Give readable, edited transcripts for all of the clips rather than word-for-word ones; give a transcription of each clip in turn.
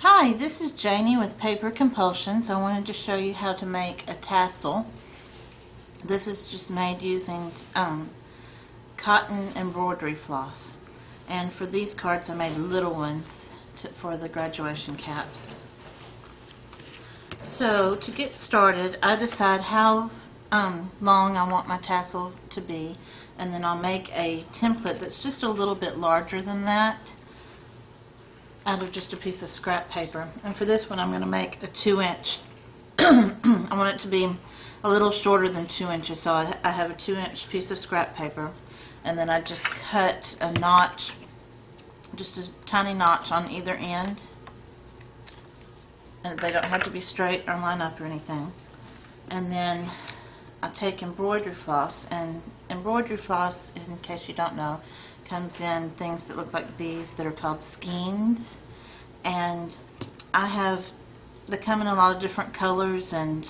Hi, this is Janie with Paper Compulsions. I wanted to show you how to make a tassel. This is just made using cotton embroidery floss. And for these cards I made little ones for the graduation caps. So to get started, I decide how long I want my tassel to be, and then I'll make a template that's just a little bit larger than that out of just a piece of scrap paper. And for this one I'm going to make a 2-inch. I want it to be a little shorter than 2 inches, so I have a 2-inch piece of scrap paper, and then I just cut a notch, just a tiny notch on either end, and they don't have to be straight or line up or anything. And then I take embroidery floss, and embroidery floss, in case you don't know, comes in things that look like these that are called skeins, and they come in a lot of different colors and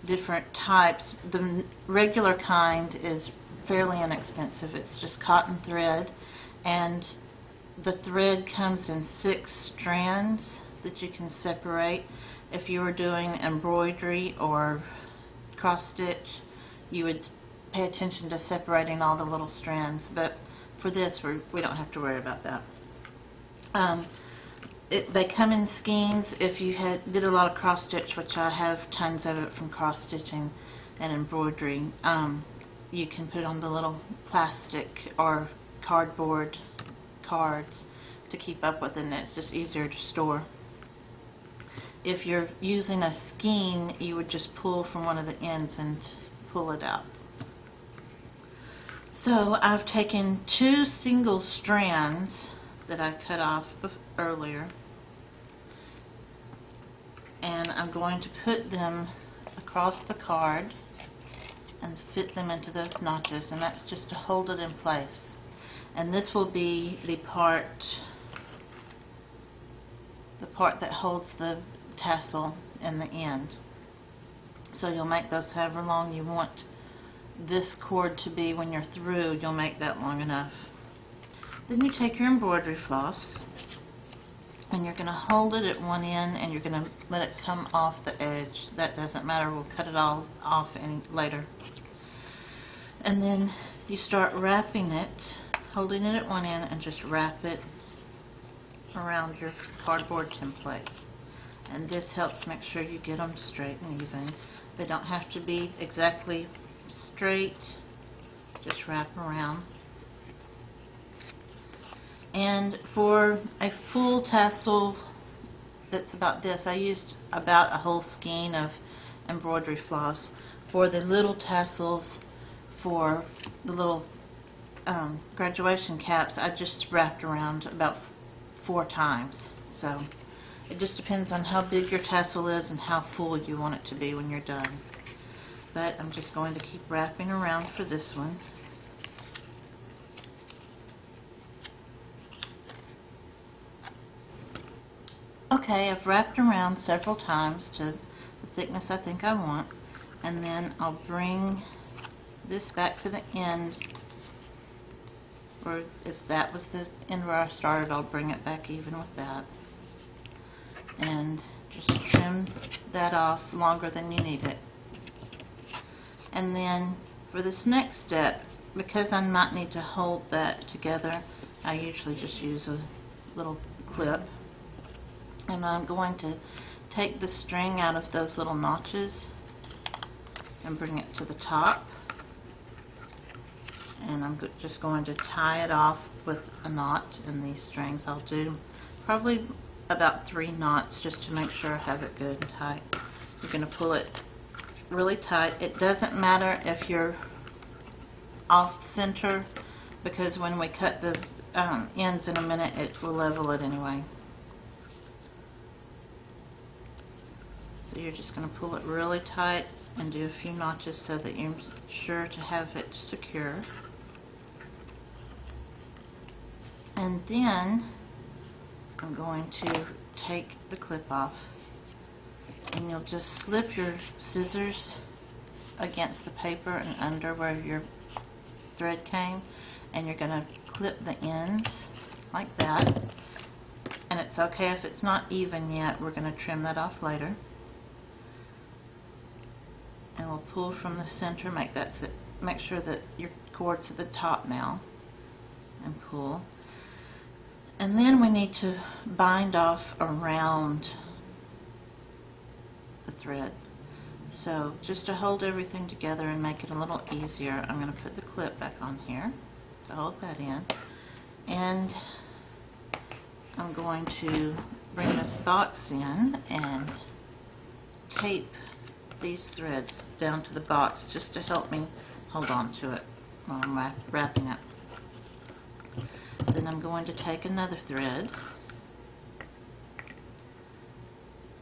different types. The regular kind is fairly inexpensive. It's just cotton thread, and the thread comes in 6 strands that you can separate. If you were doing embroidery or cross stitch, you would pay attention to separating all the little strands, but for this we don't have to worry about that. They come in skeins. If you did a lot of cross stitch, which I have tons of it from cross stitching and embroidery, you can put on the little plastic or cardboard cards to keep up with it, and it's just easier to store. If you're using a skein, you would just pull from one of the ends and pull it out. So I've taken 2 single strands that I cut off earlier, and I'm going to put them across the card and fit them into those notches, and that's just to hold it in place. And this will be the part that holds the tassel in the end. So you'll make those however long you want this cord to be. When you're through, you'll make that long enough. Then you take your embroidery floss, and you're going to hold it at one end, and you're going to let it come off the edge. That doesn't matter, we'll cut it all off later. And then you start wrapping it, holding it at one end, and just wrap it around your cardboard template. And this helps make sure you get them straight and even. They don't have to be exactly straight, just wrap around. And for a full tassel that's about this, I used about a whole skein of embroidery floss. For the little tassels, for the little graduation caps, I just wrapped around about 4 times. So it just depends on how big your tassel is and how full you want it to be when you're done. But I'm just going to keep wrapping around for this one. Okay, I've wrapped around several times to the thickness I think I want, and then I'll bring this back to the end, or if that was the end where I started, I'll bring it back even with that, and just trim that off longer than you need it. And then for this next step, because I might need to hold that together, I usually just use a little clip, and I'm going to take the string out of those little notches and bring it to the top, and I'm just going to tie it off with a knot in these strings. I'll do probably about 3 knots just to make sure I have it good and tight. You're going to pull it really tight. It doesn't matter if you're off center, because when we cut the ends in a minute, it will level it anyway. So you're just going to pull it really tight and do a few notches so that you're sure to have it secure. And then I'm going to take the clip off, and you'll just slip your scissors against the paper and under where your thread came, and you're going to clip the ends like that, and it's okay if it's not even yet. We're going to trim that off later. And we'll pull from the center, make sure that your cord's at the top now, and pull. And then we need to bind off around the thread. So just to hold everything together and make it a little easier, I'm going to put the clip back on here to hold that in. And I'm going to bring this box in and tape these threads down to the box just to help me hold on to it while I'm wrapping it. Then I'm going to take another thread,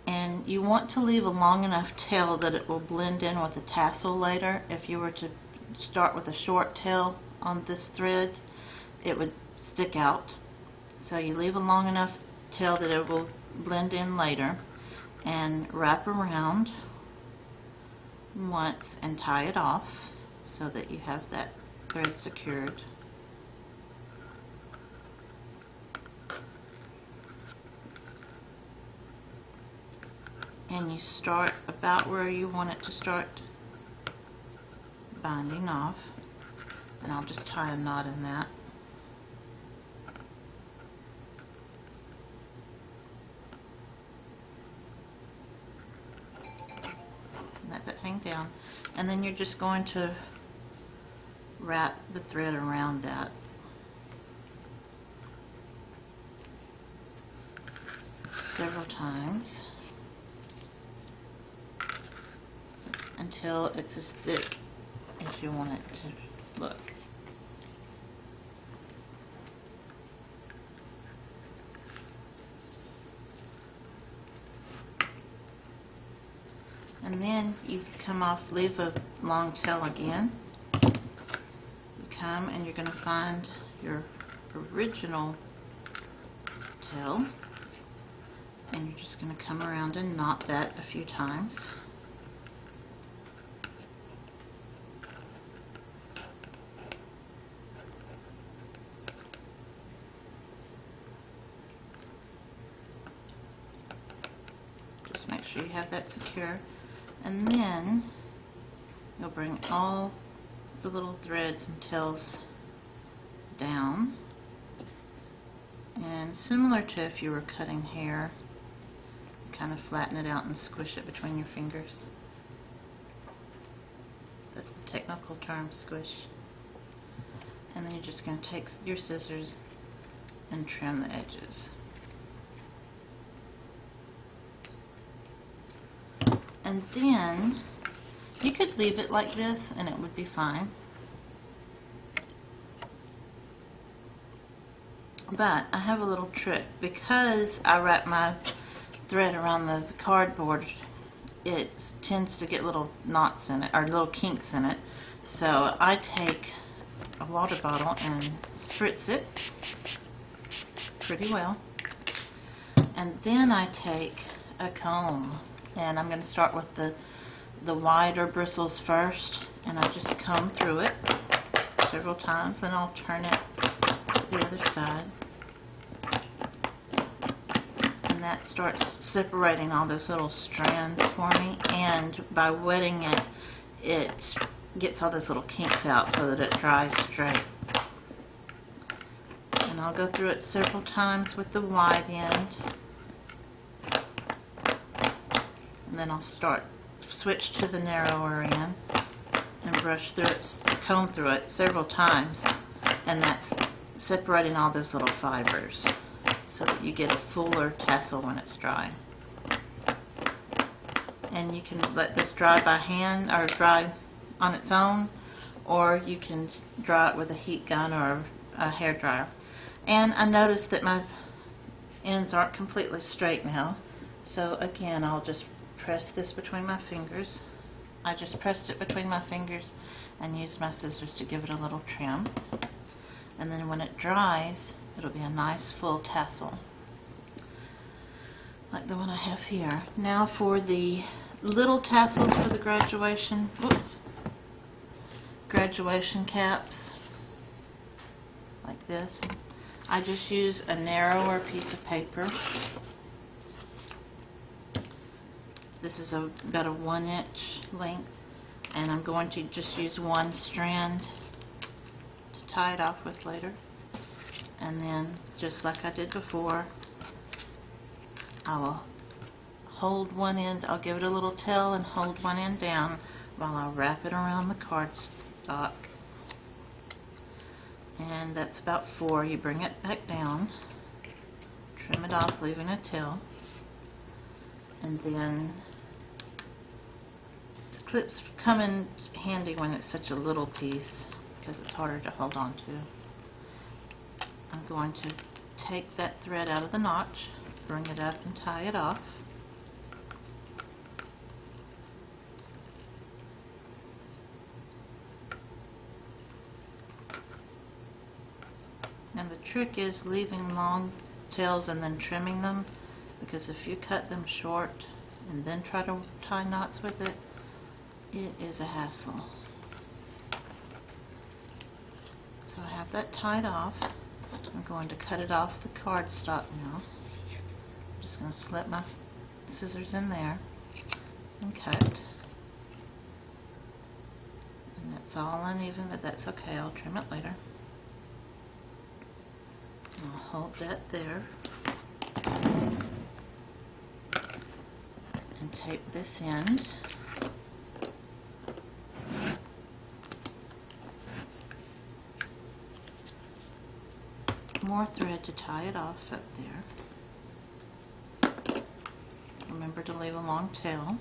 and you want to leave a long enough tail that it will blend in with the tassel later. If you were to start with a short tail on this thread, it would stick out. So you leave a long enough tail that it will blend in later, and wrap around once and tie it off so that you have that thread secured. And you start about where you want it to start binding off, and I'll just tie a knot in that. Let that hang down, and then you're just going to wrap the thread around that. Several times until it's as thick as you want it to look. And then you come off, leave a long tail again. You come and you're going to find your original tail, and you're just going to come around and knot that a few times. Just make sure you have that secure. And then you'll bring all the little threads and tails down, and similar to if you were cutting hair, kind of flatten it out and squish it between your fingers. That's the technical term, squish. And then you're just going to take your scissors and trim the edges. And then you could leave it like this and it would be fine. But I have a little trick. Because I wrap my thread around the cardboard, it tends to get little knots in it, or little kinks in it. So I take a water bottle and spritz it pretty well. And then I take a comb. And I'm going to start with the wider bristles first, and I just comb through it several times. Then I'll turn it to the other side, and that starts separating all those little strands for me. And by wetting it, it gets all those little kinks out so that it dries straight. And I'll go through it several times with the wide end. And then I'll switch to the narrower end and brush through it, comb through it several times, and that's separating all those little fibers so that you get a fuller tassel when it's dry. And you can let this dry by hand or dry on its own, or you can dry it with a heat gun or a hair dryer. And I noticed that my ends aren't completely straight now, so again I'll just press this between my fingers. I just pressed it between my fingers and used my scissors to give it a little trim. And then when it dries, it'll be a nice full tassel like the one I have here. Now for the little tassels for the graduation caps, like this. I just use a narrower piece of paper. This is about a 1-inch length, and I'm going to just use one strand to tie it off with later. And then, just like I did before, I will hold one end, I'll give it a little tail and hold one end down while I wrap it around the cardstock. And that's about 4. You bring it back down, trim it off, leaving a tail, and then the clips come in handy when it's such a little piece because it's harder to hold on to. I'm going to take that thread out of the notch, bring it up and tie it off. And the trick is leaving long tails and then trimming them, because if you cut them short and then try to tie knots with it, it is a hassle. So I have that tied off. I'm going to cut it off the cardstock now. I'm just going to slip my scissors in there and cut. And that's all uneven, but that's okay. I'll trim it later. I'll hold that there and tape this end. More thread to tie it off up there. Remember to leave a long tail.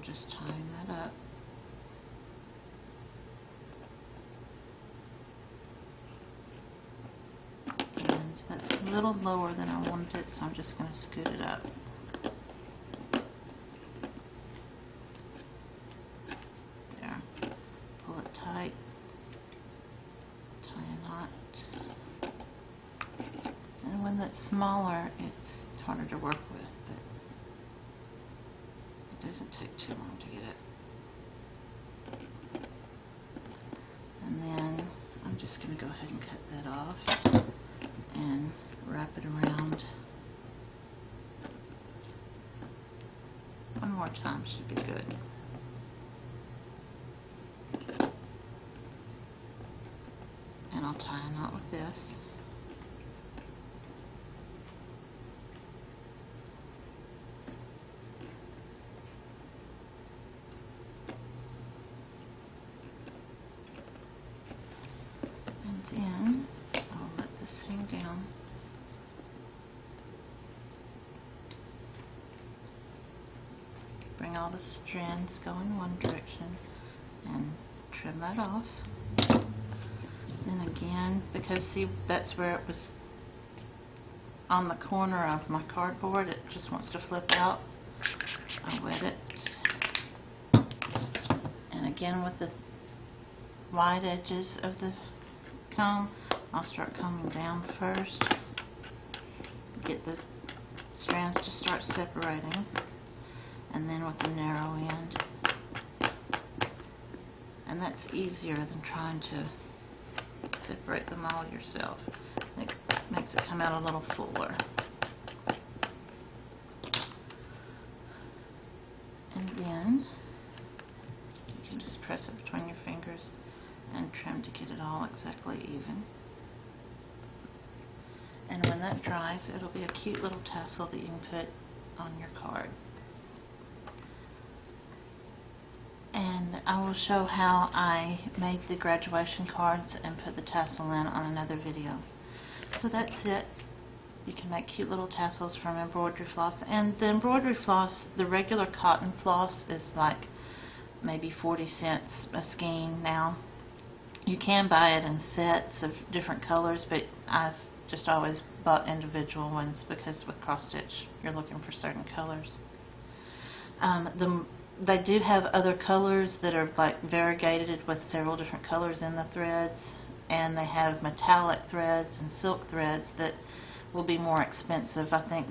Just tying that up. And that's a little lower than I wanted it, so I'm just going to scoot it up. There. Pull it tight. Tie a knot. And when that's smaller, it's harder to work with, but it doesn't take too long to get it. And then I'm just going to go ahead and cut that off and wrap it around. One more time should be good. And I'll tie a knot with this. Then I'll let this hang down. Bring all the strands go in one direction and trim that off. Then again, because see, that's where it was on the corner of my cardboard, it just wants to flip out. I wet it. And again, with the wide edges of the comb, I'll start combing down first, get the strands to start separating, and then with the narrow end. And that's easier than trying to separate them all yourself. It makes it come out a little fuller. And then you can just press it between your fingers and trim to get it all exactly even. And when that dries, it'll be a cute little tassel that you can put on your card. And I will show how I made the graduation cards and put the tassel in on another video. So that's it. You can make cute little tassels from embroidery floss. And the embroidery floss, the regular cotton floss, is like maybe 40 cents a skein now. You can buy it in sets of different colors, but I've just always bought individual ones because with cross stitch you're looking for certain colors. They do have other colors that are like variegated with several different colors in the threads, and they have metallic threads and silk threads that will be more expensive. I think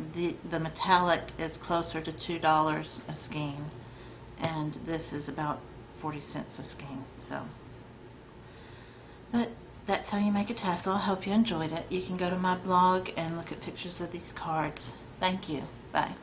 the metallic is closer to $2 a skein, and this is about 40 cents a skein. So, but that's how you make a tassel. I hope you enjoyed it. You can go to my blog and look at pictures of these cards. Thank you. Bye.